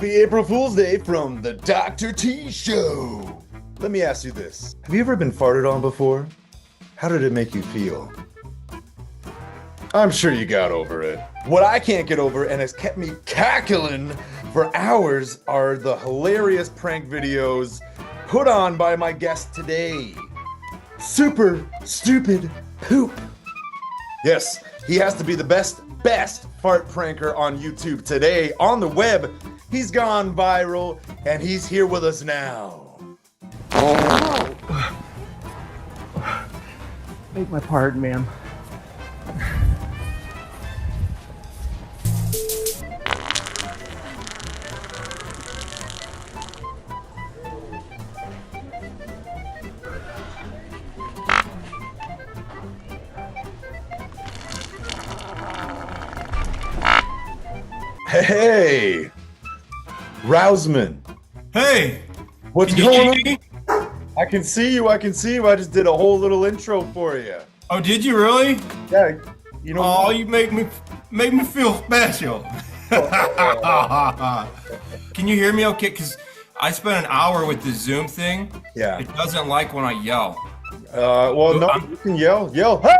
Happy April Fool's Day from the Dr. T Show. Let me ask you this. Have you ever been farted on before? How did it make you feel? I'm sure you got over it. What I can't get over and has kept me cackling for hours are the hilarious prank videos put on by my guest today. Super stupid poop. Yes, he has to be the best fart pranker on YouTube today. On the web, he's gone viral, and he's here with us now. Beg my pardon, ma'am. Hey, Rousman. Hey, What's can going you see on? me? I can see you. I just did a whole little intro for you. Oh, did you really? Yeah, you know. Oh, you make me feel special. Can you hear me okay? Because I spent an hour with the Zoom thing. Yeah. It doesn't like when I yell. Well, no, you can yell. Hey!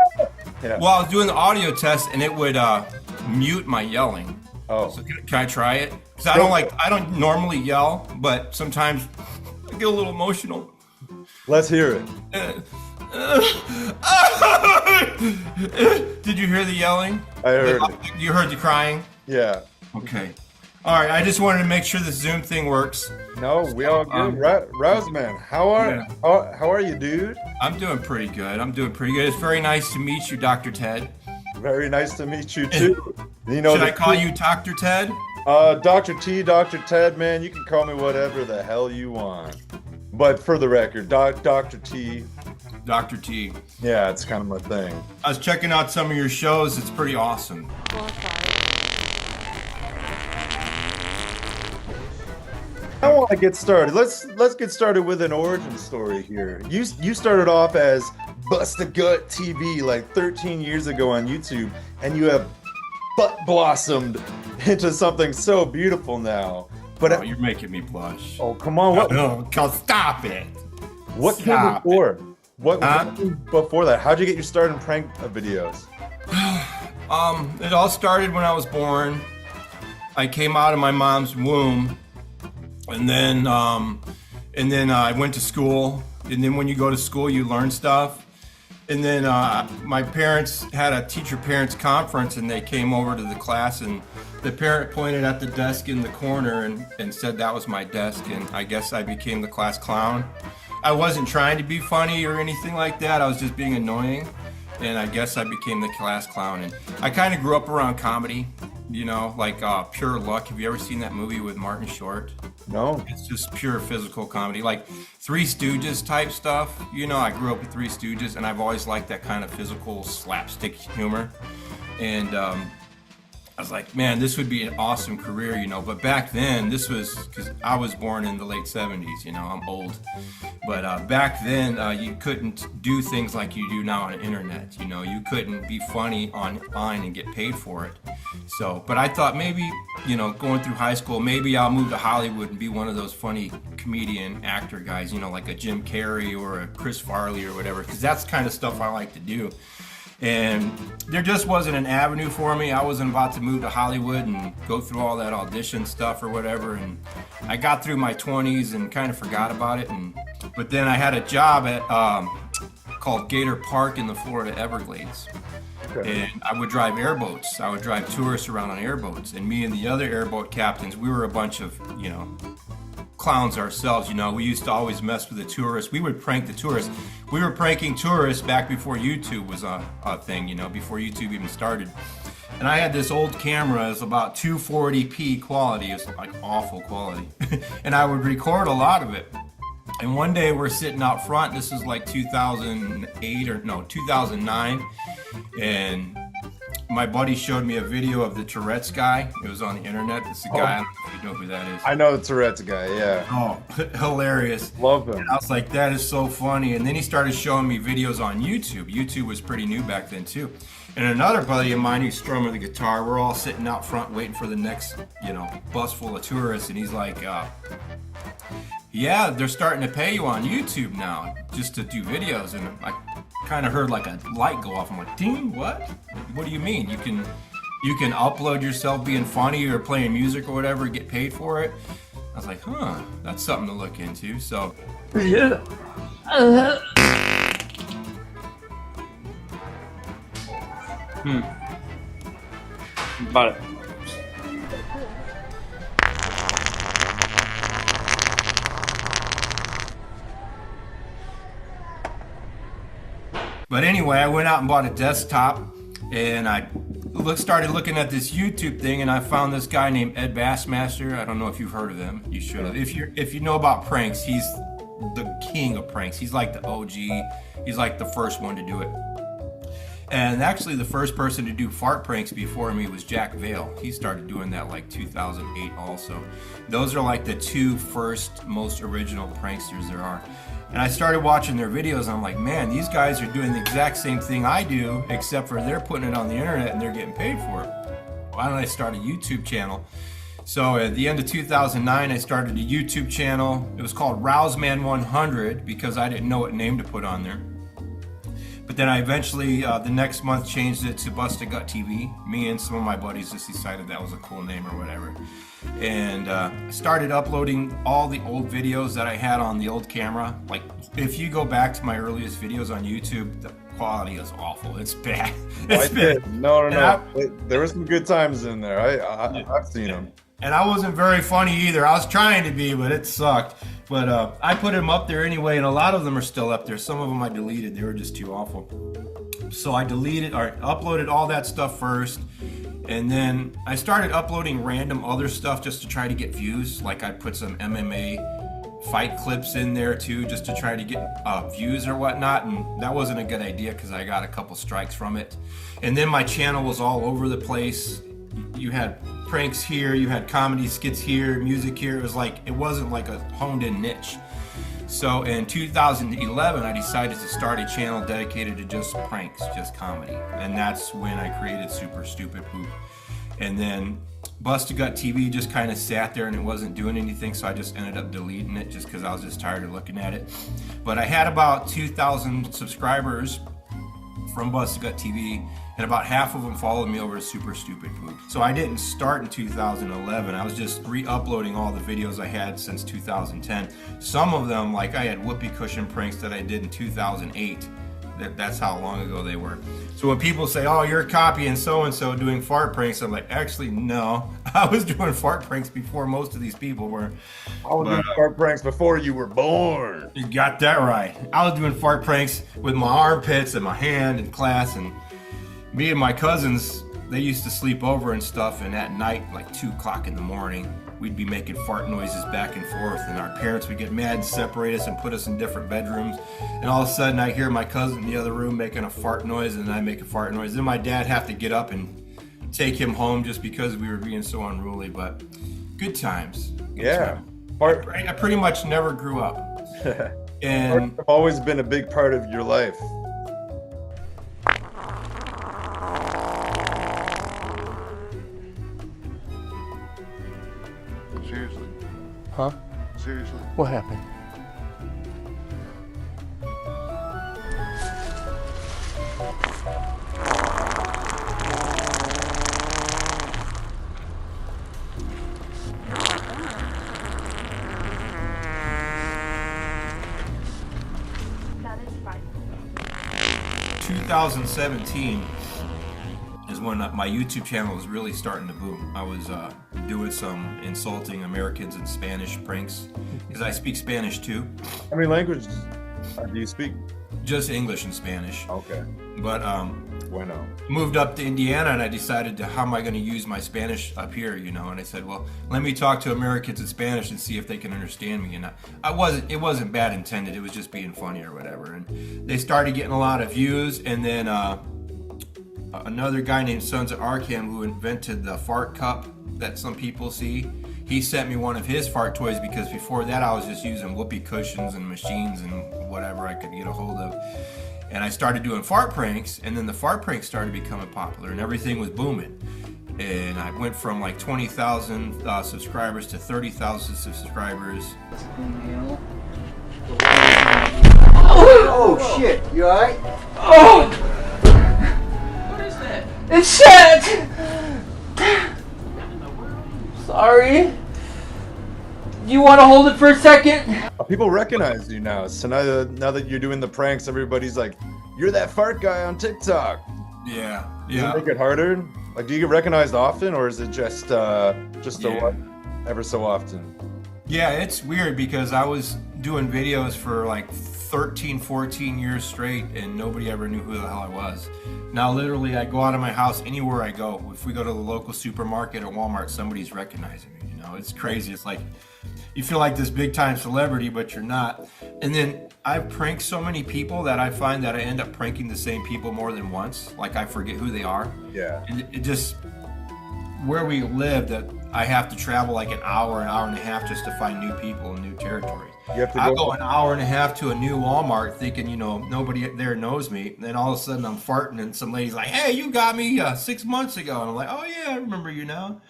Yeah. Well, I was doing the audio test and it would mute my yelling. Oh. So can I try it? Because I don't normally yell, but sometimes I get a little emotional. Let's hear it. Did you hear the yelling? I heard it. You heard the crying? Yeah. Okay. All right. I just wanted to make sure the Zoom thing works. No, we all good. Rousman, how are you, dude? I'm doing pretty good. It's very nice to meet you, Dr. Ted. Very nice to meet you too. You know, Should I call you Dr. Ted? Dr. T, Dr. Ted, man, you can call me whatever the hell you want. But for the record, Dr. T. Dr. T. Yeah, it's kind of my thing. I was checking out some of your shows. It's pretty awesome. I want to get started. Let's get started with an origin story here. You started off as Bust a Gut TV like 13 years ago on YouTube, and you have butt blossomed into something so beautiful now. But you're making me blush. oh, come on! What? No, stop it. What came Stop before? What came before that? How'd you get your start in prank videos? It all started when I was born. I came out of my mom's womb, and then I went to school. And then when you go to school, you learn stuff. And then my parents had a teacher-parents conference, and they came over to the class, and the parent pointed at the desk in the corner and said that was my desk, and I guess I became the class clown. I wasn't trying to be funny or anything like that. I was just being annoying, and I guess I became the class clown. And I kind of grew up around comedy, you know, like Pure Luck. Have you ever seen that movie with Martin Short? No. It's just pure physical comedy, like Three Stooges type stuff. You know, I grew up with Three Stooges, and I've always liked that kind of physical slapstick humor. And I was like, man, this would be an awesome career, you know. But back then, this was because I was born in the late 70s, you know, I'm old. But back then, you couldn't do things like you do now on the internet. You know, you couldn't be funny online and get paid for it. So, but I thought maybe, you know, going through high school, maybe I'll move to Hollywood and be one of those funny comedian actor guys, you know, like a Jim Carrey or a Chris Farley or whatever, because that's the kind of stuff I like to do. And there just wasn't an avenue for me. I wasn't about to move to Hollywood and go through all that audition stuff or whatever. And I got through my 20s and kind of forgot about it. But then I had a job at called Gator Park in the Florida Everglades. Okay. And I would drive airboats. I would drive tourists around on airboats. And me and the other airboat captains, we were a bunch of, you know, clowns ourselves. You know, we used to always mess with the tourists. We would prank the tourists. We were pranking tourists back before YouTube was a thing, you know, before YouTube even started. And I had this old camera. It was about 240p quality. It was like awful quality. And I would record a lot of it. And one day we're sitting out front. This was like 2008 or no, 2009. And my buddy showed me a video of the Tourette's guy. It was on the internet. It's a guy, I don't know if you know who that is. I know the Tourette's guy, yeah. Oh, hilarious. Love him. And I was like, that is so funny. And then he started showing me videos on YouTube. YouTube was pretty new back then too. And another buddy of mine who's strumming the guitar, we're all sitting out front waiting for the next, bus full of tourists. And he's like, yeah, they're starting to pay you on YouTube now just to do videos. And I kind of heard like a light go off. I'm like, ding, what? What do you mean? You can upload yourself being funny or playing music or whatever, get paid for it? I was like, huh, that's something to look into. So Yeah. Got it. But anyway, I went out and bought a desktop, and I started looking at this YouTube thing, and I found this guy named Ed Bassmaster. I don't know if you've heard of him. You should have. If you know about pranks, he's the king of pranks. He's like the OG. He's like the first one to do it. And actually, the first person to do fart pranks before me was Jack Vale. He started doing that like 2008 also. Those are like the two first most original pranksters there are. And I started watching their videos, and I'm like, man, these guys are doing the exact same thing I do, except for they're putting it on the internet and they're getting paid for it. Why don't I start a YouTube channel? So at the end of 2009, I started a YouTube channel. It was called Rouseman100 because I didn't know what name to put on there. But then I eventually, the next month, changed it to Busted Gut TV. Me and some of my buddies just decided that was a cool name or whatever. And started uploading all the old videos that I had on the old camera. Like, if you go back to my earliest videos on YouTube, the quality is awful. It's bad. It's bad. No. There were some good times in there. I've seen them. And I wasn't very funny either. I was trying to be, but it sucked. But I put them up there anyway, and a lot of them are still up there. Some of them I deleted. They were just too awful. So I uploaded all that stuff first. And then I started uploading random other stuff just to try to get views. Like I put some MMA fight clips in there too, just to try to get views or whatnot. And that wasn't a good idea because I got a couple strikes from it. And then my channel was all over the place. You had pranks here, you had comedy skits here, music here. It wasn't like a honed in niche. So in 2011, I decided to start a channel dedicated to just pranks, just comedy. And that's when I created Super Stupid Poop. And then Busted Gut TV just kind of sat there and it wasn't doing anything, so I just ended up deleting it just because I was just tired of looking at it. But I had about 2,000 subscribers from Busted Gut TV, and about half of them followed me over to Super Stupid Poop. So I didn't start in 2011. I was just re-uploading all the videos I had since 2010. Some of them, like I had whoopee cushion pranks that I did in 2008. That's how long ago they were. So when people say, oh, you're copying so-and-so doing fart pranks, I'm like, actually, no. I was doing fart pranks before most of these people were. I was doing fart pranks before you were born. You got that right. I was doing fart pranks with my armpits and my hand in class, and me and my cousins, they used to sleep over and stuff, and at night, like 2 o'clock in the morning, we'd be making fart noises back and forth, and our parents would get mad and separate us and put us in different bedrooms. And all of a sudden, I hear my cousin in the other room making a fart noise, and I make a fart noise. Then my dad have to get up and take him home just because we were being so unruly. But good times. Yeah. I pretty much never grew up. And Farts have always been a big part of your life. Seriously. Huh? Seriously. What happened? That is fine. 2017 is when my YouTube channel was really starting to boom. I was doing some insulting Americans in Spanish pranks because I speak Spanish too. How many languages do you speak? Just English and Spanish. Okay. But Bueno. moved up to Indiana, and I decided to, how am I going to use my Spanish up here, you know? And I said, well, let me talk to Americans in Spanish and see if they can understand me. And it wasn't bad intended. It was just being funny or whatever. And they started getting a lot of views, and then another guy named Sons of Arkham who invented the fart cup that some people see. He sent me one of his fart toys because before that I was just using whoopee cushions and machines and whatever I could get a hold of. And I started doing fart pranks, and then the fart pranks started becoming popular and everything was booming. And I went from like 20,000 subscribers to 30,000 subscribers. Oh shit, you alright? Oh! What is that? It's shit! Sorry. Do you want to hold it for a second? People recognize you now. So now that you're doing the pranks, everybody's like, "You're that fart guy on TikTok." Yeah, Does yeah. it make it harder? Like, do you get recognized often, or is it just ever so often? Yeah, it's weird because I was doing videos for like 13, 14 years straight and nobody ever knew who the hell I was. Now literally I go out of my house anywhere I go. If we go to the local supermarket or Walmart, somebody's recognizing me, you know. It's crazy. It's like you feel like this big time celebrity, but you're not. And then I've pranked so many people that I find that I end up pranking the same people more than once. Like I forget who they are. Yeah. And it just, where we live, that I have to travel like an hour and a half just to find new people and new territory. You have to I go an hour and a half to a new Walmart thinking, you know, nobody there knows me. And then all of a sudden I'm farting and some lady's like, "Hey, you got me 6 months ago." And I'm like, "Oh yeah, I remember you now."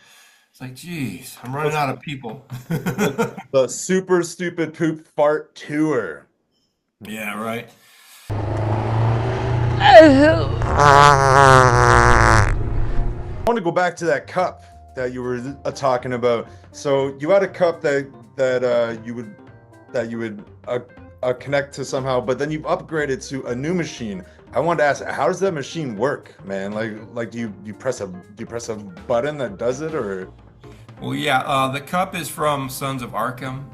It's like, geez, I'm running out of people. The Super Stupid Poop Fart Tour. Yeah, right. I want to go back to that cup that you were talking about. So you had a cup that you would connect to somehow, but then you've upgraded to a new machine. I wanted to ask, how does that machine work, man? Like do you press a button that does it, or? Well, yeah, the cup is from Sons of Arkham.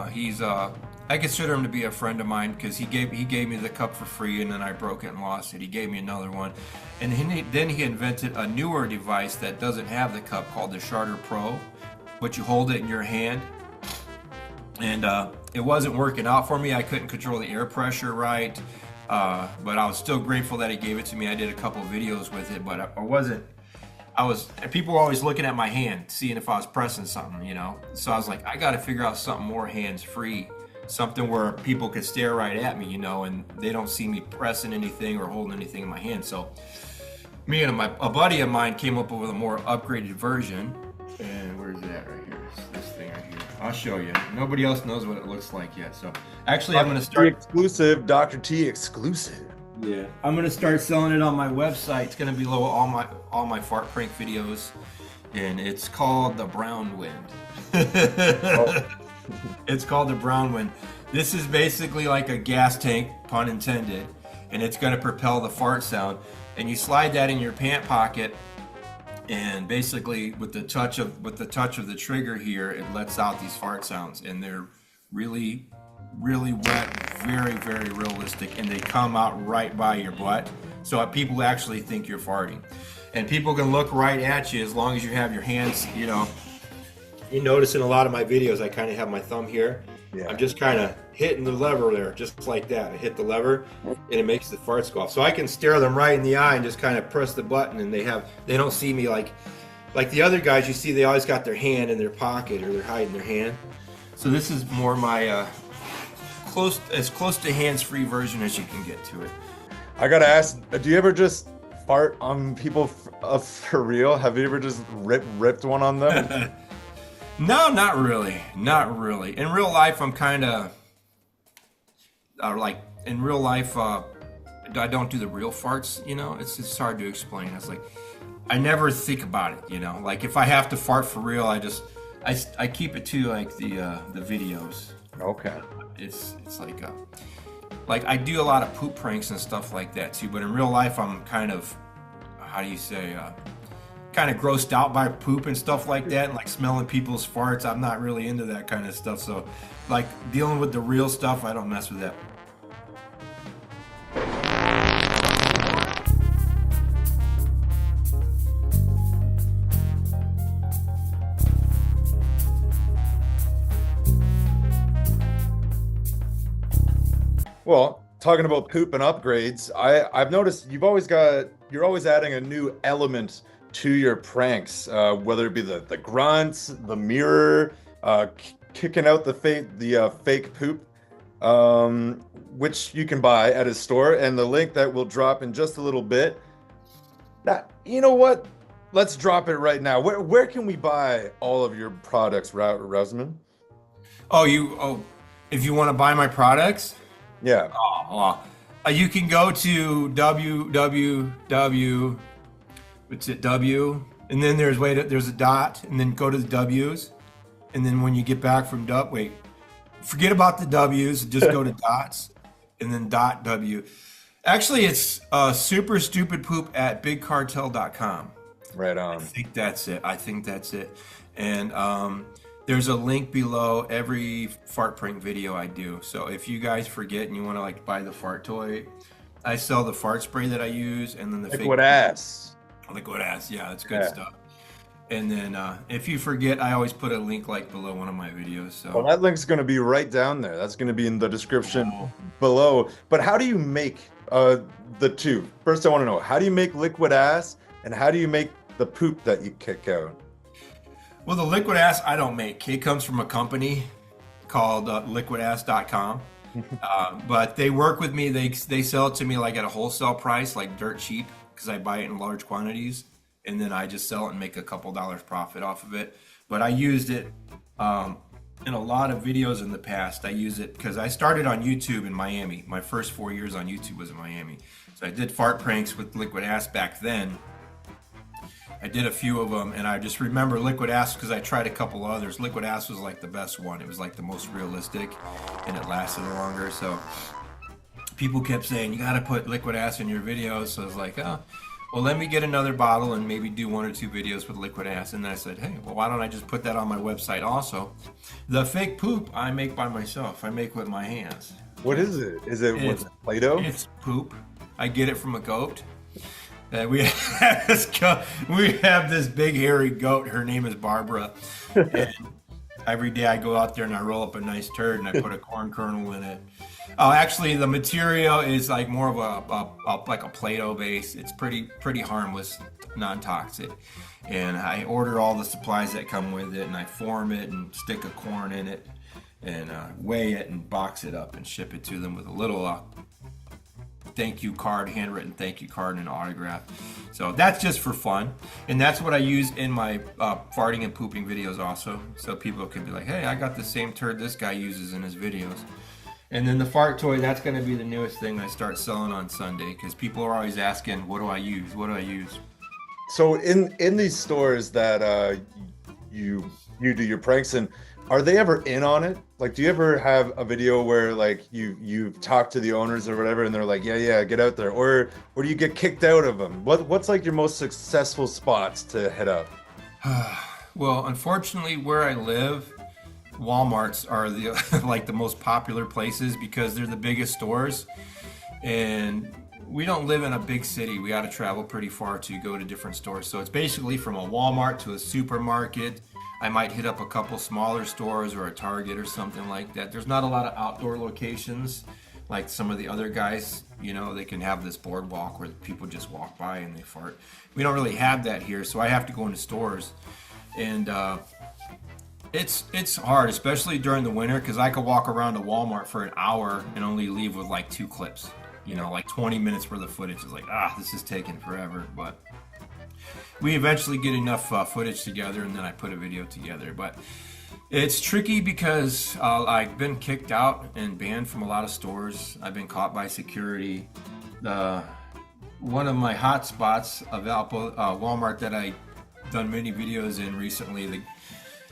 He's I consider him to be a friend of mine because he gave me the cup for free, and then I broke it and lost it. He gave me another one, and then he invented a newer device that doesn't have the cup called the Charter Pro, but you hold it in your hand. And it wasn't working out for me. I couldn't control the air pressure right, but I was still grateful that he gave it to me. I did a couple videos with it, but people were always looking at my hand, seeing if I was pressing something, you know. So I was like, I got to figure out something more hands-free, something where people could stare right at me, you know, and they don't see me pressing anything or holding anything in my hand. So me and a buddy of mine came up with a more upgraded version. And where's it at right here? It's this thing right here. I'll show you. Nobody else knows what it looks like yet. So actually I'm going to start exclusive, Dr. T exclusive. Yeah, I'm gonna start selling it on my website. It's gonna be below all my fart prank videos, and it's called the Brown Wind. It's called the Brown Wind. This is basically like a gas tank, pun intended, and it's gonna propel the fart sound. And you slide that in your pant pocket, and basically with the touch of the trigger here, it lets out these fart sounds, and they're really wet, very realistic, and they come out right by your butt, so people actually think you're farting. And people can look right at you as long as you have your hands, you know. You notice in a lot of my videos I kind of have my thumb here. Yeah. I'm just kind of hitting the lever there, just like that. I hit the lever and it makes the farts go off. So I can stare them right in the eye and just kind of press the button, and they don't see me like the other guys you see. They always got their hand in their pocket, or they're hiding their hand. So this is more my as close to hands-free version as you can get to it. I gotta ask, do you ever just fart on people for real? Have you ever just ripped one on them? No, not really. In real life, I'm kind of in real life, I don't do the real farts, you know. It's hard to explain. It's like I never think about it, you know. Like if I have to fart for real, I keep it to like the videos. Okay. It's like I do a lot of poop pranks and stuff like that too, but in real life I'm kind of, how do you say, kind of grossed out by poop and stuff like that, and like smelling people's farts. I'm not really into that kind of stuff, so like dealing with the real stuff, I don't mess with that. Well, talking about poop and upgrades, I've noticed you've always got you're always adding a new element to your pranks, whether it be the grunts, the mirror, kicking out the fake poop, which you can buy at his store, and the link that will drop in just a little bit. Now, you know what? Let's drop it right now. Where can we buy all of your products, Rosamund? If you want to buy my products, Yeah. you can go to www. What's it? W, and then there's a dot, and then go to the W's, and then when you get back from forget about the W's, just go to dots, and then dot W. Actually, it's superstupidpoop at bigcartel.com. Right on. I think that's it. And there's a link below every fart prank video I do. So if you guys forget and you want to like buy the fart toy, I sell the fart spray that I use, and then the Liquid ass. Liquid ass, yeah, that's good stuff. And then if you forget, I always put a link like below one of my videos. So Well, that link's going to be right down there. That's going to be in the description below. But how do you make the two? First, I want to know, how do you make liquid ass, and how do you make the poop that you kick out? Well, the liquid ass I don't make. It comes from a company called liquidass.com. But they work with me. They sell it to me like at a wholesale price, like dirt cheap, because I buy it in large quantities, and then I just sell it and make a couple dollars profit off of it. But I used it in a lot of videos in the past. I use it because I started on YouTube in Miami. My first 4 years on YouTube was in Miami. So I did fart pranks with liquid ass back then. I did a few of them, and I just remember liquid ass because I tried a couple others. Liquid ass was like the best one. It was like the most realistic, and it lasted longer. So people kept saying, you got to put liquid ass in your videos. So I was like, well, let me get another bottle and maybe do 1 or 2 videos with liquid ass. And then I said, hey, well, why don't I just put that on my website also? The fake poop I make by myself. I make with my hands. What is it? Is it with Play-Doh? It's poop. I get it from a goat. We have this big hairy goat. Her name is Barbara. And every day I go out there and I roll up a nice turd and I put a corn kernel in it. Oh, actually, the material is like more of like a Play-Doh base. It's pretty harmless, non-toxic. And I order all the supplies that come with it, and I form it and stick a corn in it and weigh it and box it up and ship it to them with a little thank you card, handwritten thank you card, and an autograph. So that's just for fun, and that's what I use in my farting and pooping videos also, so people can be like, hey, I got the same turd this guy uses in his videos. And then the fart toy, that's going to be the newest thing I start selling on Sunday, because people are always asking, what do I use? So in these stores that you do your pranks in, are they ever in on it? Like, do you ever have a video where like you've talked to the owners or whatever, and they're like, yeah, get out there, or do you get kicked out of them? What's like your most successful spots to head up? Well, unfortunately, where I live, Walmarts are the like the most popular places because they're the biggest stores, and we don't live in a big city. We got to travel pretty far to go to different stores. So it's basically from a Walmart to a supermarket. I might hit up a couple smaller stores or a Target or something like that. There's not a lot of outdoor locations like some of the other guys. You know, they can have this boardwalk where people just walk by and they fart. We don't really have that here, so I have to go into stores. And it's hard, especially during the winter, because I could walk around a Walmart for an hour and only leave with like 2 clips. You know, like 20 minutes worth of footage. Is like, this is taking forever. But we eventually get enough footage together, and then I put a video together. But it's tricky because I've been kicked out and banned from a lot of stores. I've been caught by security. One of my hot spots of Walmart that I done many videos in recently, the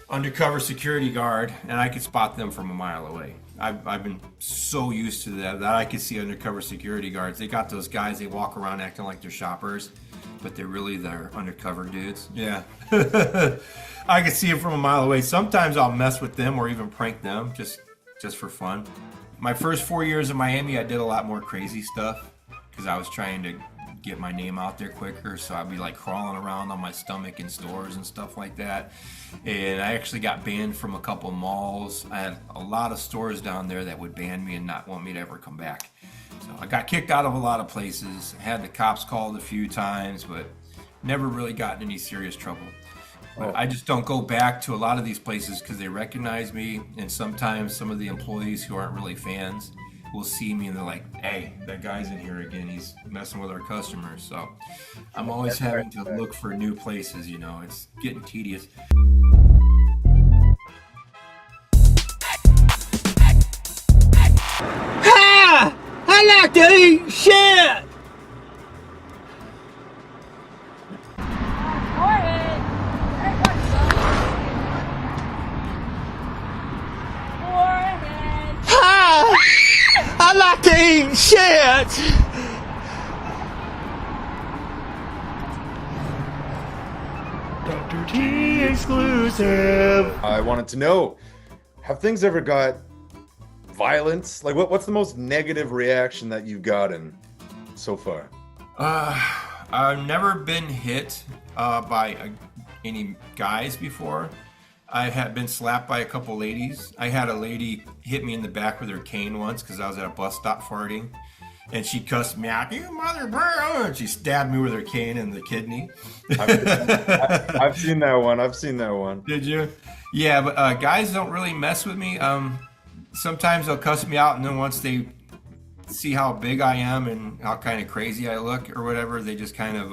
undercover security guard, and I could spot them from a mile away. I've been so used to that I could see undercover security guards. They got those guys, they walk around acting like they're shoppers, but they're undercover dudes. Yeah. I could see them from a mile away. Sometimes I'll mess with them or even prank them just for fun. My first 4 years in Miami, I did a lot more crazy stuff because I was trying to get my name out there quicker, so I'd be like crawling around on my stomach in stores and stuff like that. And I actually got banned from a couple malls. I had a lot of stores down there that would ban me and not want me to ever come back. So I got kicked out of a lot of places, had the cops called a few times, but never really got in any serious trouble. But I just don't go back to a lot of these places because they recognize me, and sometimes some of the employees who aren't really fans will see me and they're like, hey, that guy's in here again, he's messing with our customers. So I'm always having to look for new places, you know, it's getting tedious. Ha! I like to eat shit! Ha! I like to eat shit! Dr. T exclusive. I wanted to know, have things ever got violence? Like, what's the most negative reaction that you've gotten so far? I've never been hit by any guys before. I have been slapped by a couple ladies. I had a lady hit me in the back with her cane once because I was at a bus stop farting, and she cussed me out, "You mother," and she stabbed me with her cane in the kidney. I've seen that one. I've seen that one. Did you? Yeah, but guys don't really mess with me. Sometimes they'll cuss me out, and then once they see how big I am and how kind of crazy I look or whatever, they just kind of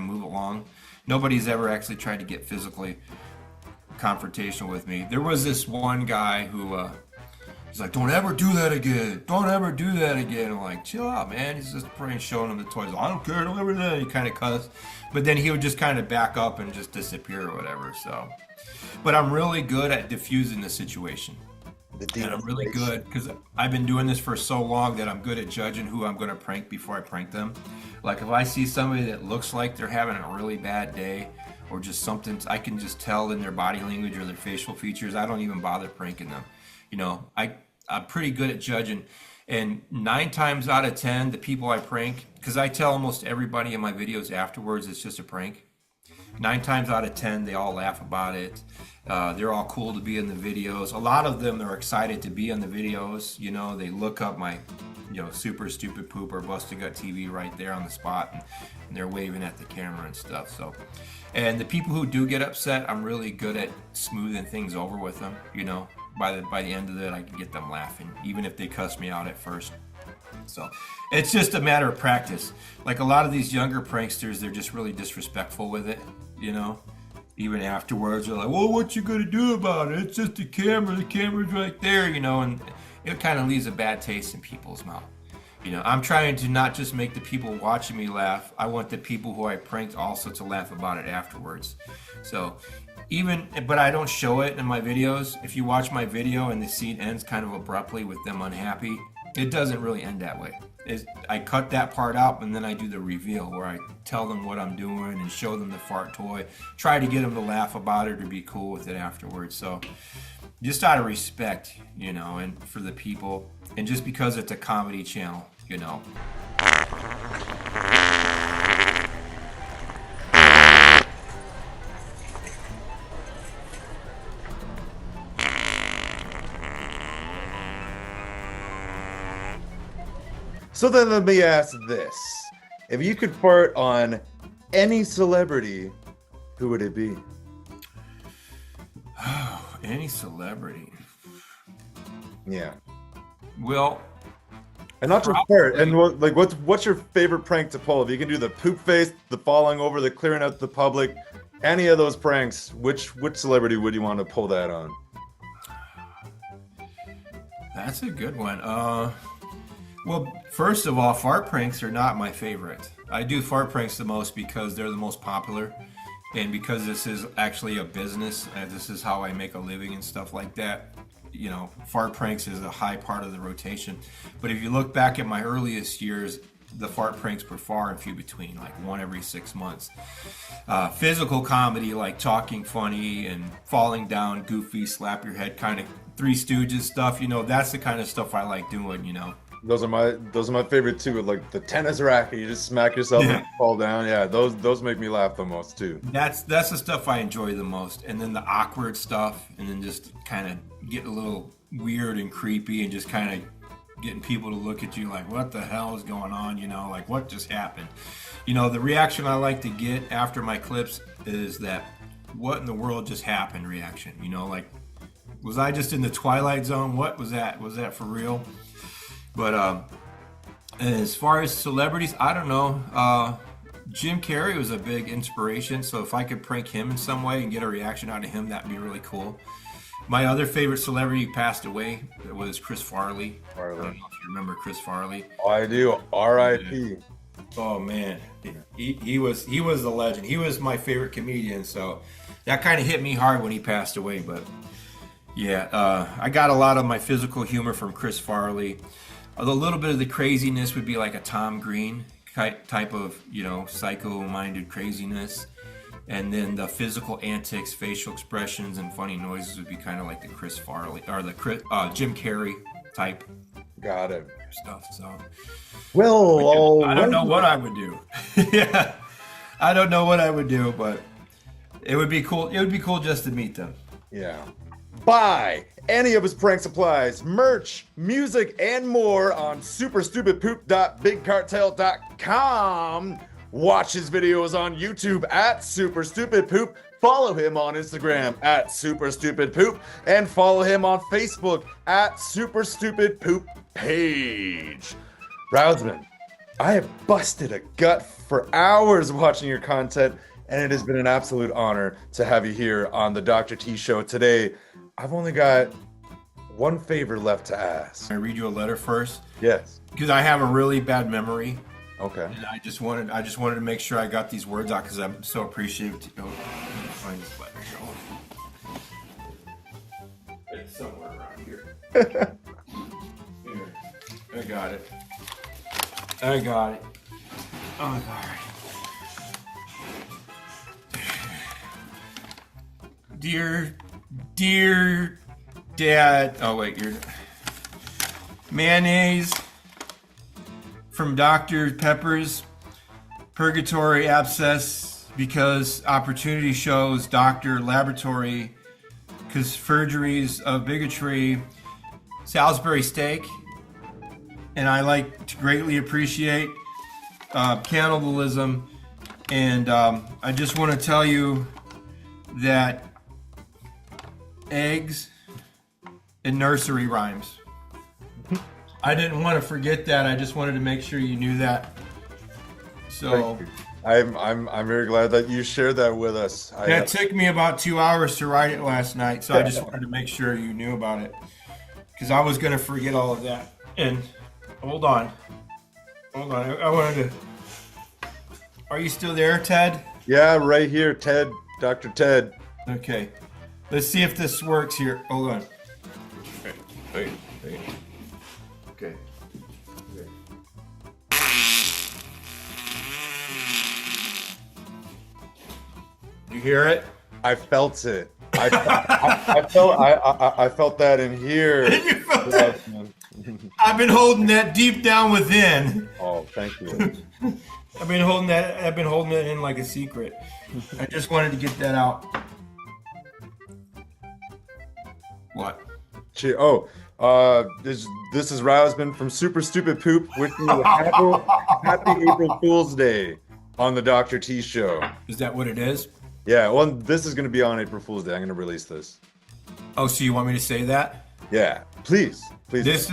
move along. Nobody's ever actually tried to get physically confrontational with me. There was this one guy who he's like, "Don't ever do that again. Don't ever do that again." I'm like, "Chill out, man." He's just probably showing him the toys. "I don't care. Don't ever do that." He kind of cussed, but then he would just kind of back up and just disappear or whatever. So, but I'm really good at diffusing the situation. And I'm really good because I've been doing this for so long that I'm good at judging who I'm going to prank before I prank them. Like if I see somebody that looks like they're having a really bad day or just something, I can just tell in their body language or their facial features. I don't even bother pranking them. You know, I'm pretty good at judging. And 9 times out of 10, the people I prank, because I tell almost everybody in my videos afterwards it's just a prank. 9 times out of 10, they all laugh about it. They're all cool to be in the videos. A lot of them are excited to be in the videos. You know, they look up my, Super Stupid Poop or Busted Gut TV right there on the spot, and they're waving at the camera and stuff. So, and the people who do get upset, I'm really good at smoothing things over with them. You know, by the end of it, I can get them laughing, even if they cuss me out at first. So it's just a matter of practice. Like a lot of these younger pranksters, they're just really disrespectful with it, even afterwards they're like, "Well, what you gonna do about it? It's just the camera's right there," and it kind of leaves a bad taste in people's mouth. I'm trying to not just make the people watching me laugh, I want the people who I pranked also to laugh about it afterwards. So but I don't show it in my videos. If you watch my video and the scene ends kind of abruptly with them unhappy, it doesn't really end that way. I cut that part out and then I do the reveal where I tell them what I'm doing and show them the fart toy. Try to get them to laugh about it or be cool with it afterwards. So just out of respect, and for the people, and just because it's a comedy channel, So then let me ask this. If you could fart on any celebrity, who would it be? Oh, any celebrity. Yeah. Well, and not just fart. And what's your favorite prank to pull? If you can do the poop face, the falling over, the clearing out the public, any of those pranks, which celebrity would you want to pull that on? That's a good one. Well, first of all, fart pranks are not my favorite. I do fart pranks the most because they're the most popular, and because this is actually a business, and this is how I make a living and stuff like that. Fart pranks is a high part of the rotation. But if you look back at my earliest years, the fart pranks were far and few between, like one every 6 months. Physical comedy, like talking funny and falling down, goofy, slap your head, kind of Three Stooges stuff. That's the kind of stuff I like doing. Those are my favorite too. Like the tennis racket, you just smack yourself and fall down. Yeah, those make me laugh the most too. That's the stuff I enjoy the most. And then the awkward stuff, and then just kind of get a little weird and creepy, and just kind of getting people to look at you like, what the hell is going on? You know, like what just happened? You know, the reaction I like to get after my clips is that what in the world just happened reaction. You know, like, was I just in the Twilight Zone? What was that? Was that for real? But as far as celebrities, I don't know. Jim Carrey was a big inspiration, so if I could prank him in some way and get a reaction out of him, that'd be really cool. My other favorite celebrity who passed away was Chris Farley. I don't know if you remember Chris Farley. Oh, I do. R.I.P. Oh man, he was a legend. He was my favorite comedian, so that kind of hit me hard when he passed away. But yeah, I got a lot of my physical humor from Chris Farley. A little bit of the craziness would be like a Tom Green type of, you know, psycho-minded craziness. And then the physical antics, facial expressions, and funny noises would be kind of like the Chris Farley, or the Jim Carrey type. Got it. Stuff. So, well, I don't know what I would do. Yeah, I don't know what I would do, but it would be cool. It would be cool just to meet them. Yeah. Buy any of his prank supplies, merch, music, and more on superstupidpoop.bigcartel.com. Watch his videos on YouTube at superstupidpoop. Follow him on Instagram at superstupidpoop. And follow him on Facebook at superstupidpoop.page. Rousman, I have busted a gut for hours watching your content, and it has been an absolute honor to have you here on the Dr. T Show today. I've only got one favor left to ask. Can I read you a letter first? Yes. Because I have a really bad memory. Okay. And I just wanted to make sure I got these words out because I'm so appreciative. Oh, let me find this letter here. It's somewhere around here. Here. I got it. Oh, God. Dear Dad. Oh, wait, you're mayonnaise from Dr. Pepper's Purgatory Abscess because opportunity shows Dr. Laboratory because forgeries of bigotry, Salisbury steak, and I like to greatly appreciate cannibalism, and I just want to tell you that eggs and nursery rhymes. I didn't want to forget that. I just wanted to make sure you knew that. So I'm very glad that you shared that with us. That took me about 2 hours to write it last night, so I just wanted to make sure you knew about it because I was gonna forget all of that. And hold on. I wanted to. Are you still there, Ted? Yeah, right here, Ted. Dr. Ted. Okay. Let's see if this works here. Hold on. Wait. Okay. You hear it? I felt it. I felt that in here. You felt that? I've been holding that deep down within. Oh, thank you. I've been holding it in like a secret. I just wanted to get that out. What? This is Rousman from Super Stupid Poop wishing you a happy April Fool's Day on the Dr. T Show. Is that what it is? Yeah, well, this is going to be on April Fool's Day. I'm going to release this. Oh, so you want me to say that? Yeah, please. This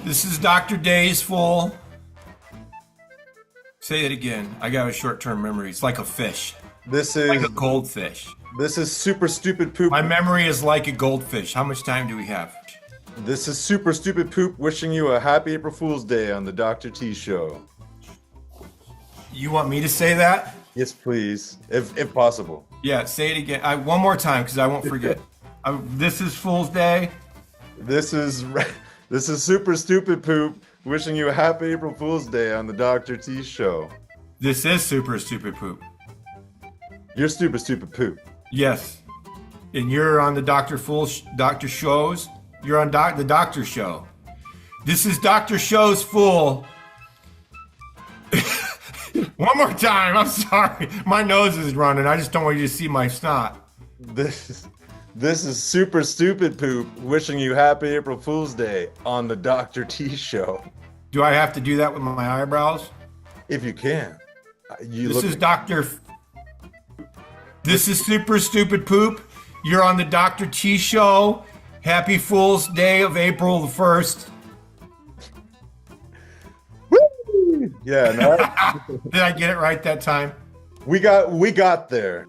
is Dr. Day's full. Say it again. I got a short-term memory. It's like a fish. This is like a goldfish. This is Super Stupid Poop. My memory is like a goldfish. How much time do we have? This is Super Stupid Poop wishing you a happy April Fool's Day on the Dr. T Show. You want me to say that? Yes, please, if possible. Yeah, say it again. One more time because I won't forget. This is Fool's Day. This is Super Stupid Poop wishing you a happy April Fool's Day on the Dr. T Show. This is Super Stupid Poop. You're Super Stupid Poop. Yes, and you're on the Dr. Shows. You're on the Doctor Show. This is Dr. Show's Fool. One more time. I'm sorry. My nose is running. I just don't want you to see my snot. This This is Super Stupid Poop wishing you happy April Fool's Day on the Dr. T Show. Do I have to do that with my eyebrows? If you can. This is Super Stupid Poop. You're on the Dr. T Show. Happy Fool's Day of April the 1st. Woo! Yeah, no, Did I get it right that time? we got there.